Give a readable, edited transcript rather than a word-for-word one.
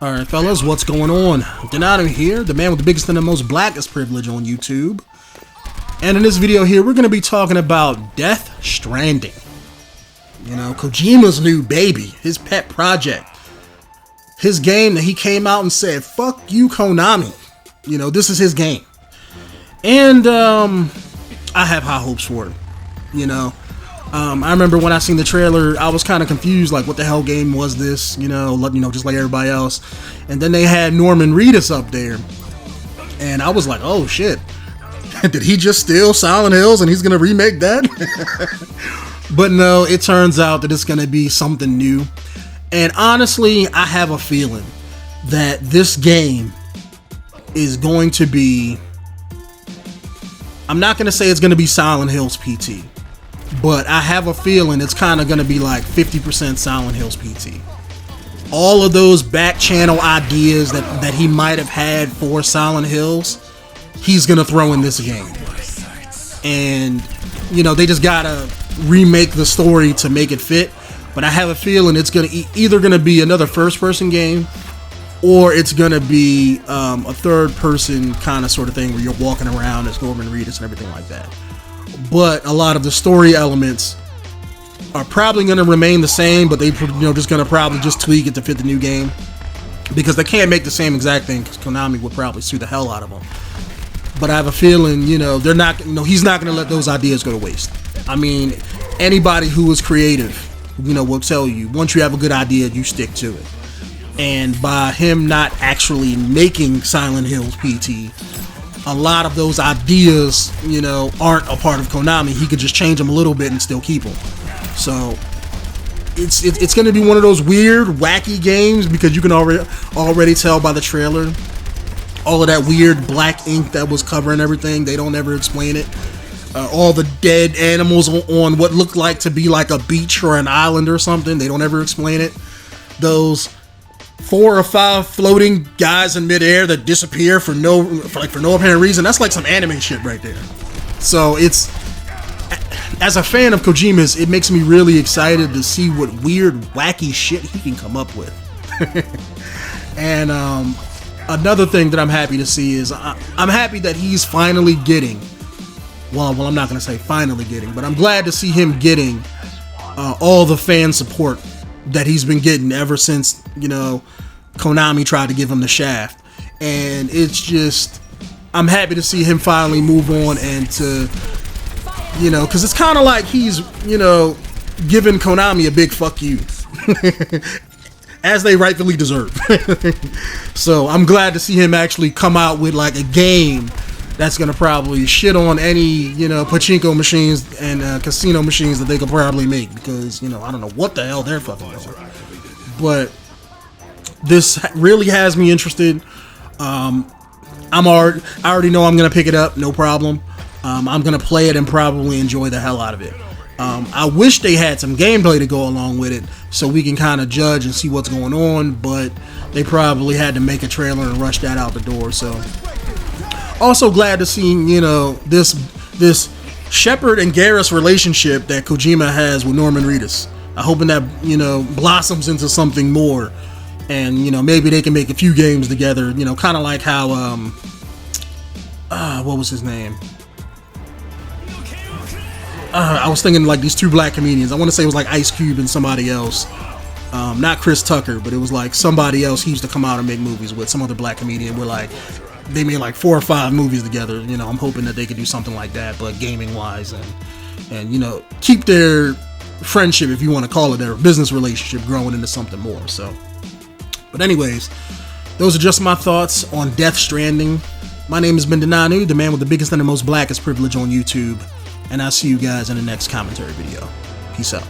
Alright fellas, what's going on? Denonu here, the man with the biggest and the most blackest privilege on YouTube. And in this video here, we're going to be talking about Death Stranding. You know, Kojima's new baby, his pet project. His game that he came out and said, fuck you Konami. You know, this is his game. And I have high hopes for it. You know, I remember when I seen the trailer, I was kind of confused, like what the hell game was this, you know, just like everybody else. And then they had Norman Reedus up there, and I was like, oh shit, did he just steal Silent Hills and he's gonna remake that? But no, it turns out that it's gonna be something new. And honestly, I have a feeling that this game is going to be, I'm not gonna say it's gonna be Silent Hills PT, but I have a feeling it's kind of going to be like 50% Silent Hills PT. All of those back channel ideas that he might have had for Silent Hills, he's going to throw in this game. And, you know, they just got to remake the story to make it fit. But I have a feeling it's going to either going to be another first-person game, or it's going to be a third-person kind of sort of thing where you're walking around as Norman Reedus and everything like that. But a lot of the story elements are probably going to remain the same, but they, you know, just going to probably just tweak it to fit the new game, because they can't make the same exact thing, because Konami would probably sue the hell out of them. But I have a feeling, you know, they're not, you know, he's not going to let those ideas go to waste. I mean, anybody who is creative, you know, will tell you once you have a good idea, you stick to it. And by him not actually making Silent Hills PT, a lot of those ideas, you know, aren't a part of Konami. He could just change them a little bit and still keep them. So it's going to be one of those weird, wacky games, because you can already tell by the trailer, all of that weird black ink that was covering everything. They don't ever explain it. All the dead animals on what looked like to be like a beach or an island or something. They don't ever explain it. Those 4 or 5 floating guys in midair that disappear for no apparent reason. That's like some anime shit right there. So it's, as a fan of Kojima's, it makes me really excited to see what weird, wacky shit he can come up with. And another thing that I'm happy to see is I'm happy that he's finally getting, well, I'm not going to say finally getting, but I'm glad to see him getting all the fan support that he's been getting ever since, you know, Konami tried to give him the shaft. And it's just, I'm happy to see him finally move on, and to, you know, because it's kind of like he's, you know, giving Konami a big fuck you, as they rightfully deserve. So I'm glad to see him actually come out with like a game that's gonna probably shit on any, you know, pachinko machines and casino machines that they could probably make, because, you know, I don't know what the hell they're fucking doing. But this really has me interested. I already know I'm gonna pick it up, no problem. I'm gonna play it and probably enjoy the hell out of it. I wish they had some gameplay to go along with it, so we can kind of judge and see what's going on, but they probably had to make a trailer and rush that out the door. So also glad to see, you know, this Shepard and Garrus relationship that Kojima has with Norman Reedus. I'm hoping that, you know, blossoms into something more, and, you know, maybe they can make a few games together, you know, kind of like how what was his name? I was thinking like these 2 black comedians. I want to say it was like Ice Cube and somebody else. Not Chris Tucker, but it was like somebody else he used to come out and make movies with, some other black comedian. Where like they made like 4 or 5 movies together. You know, I'm hoping that they could do something like that, but gaming wise, and you know, keep their friendship, if you want to call it, their business relationship, growing into something more. So, but anyways, those are just my thoughts on Death Stranding. My name has been Denonu, the man with the biggest and the most blackest privilege on YouTube, and I'll see you guys in the next commentary video. Peace out.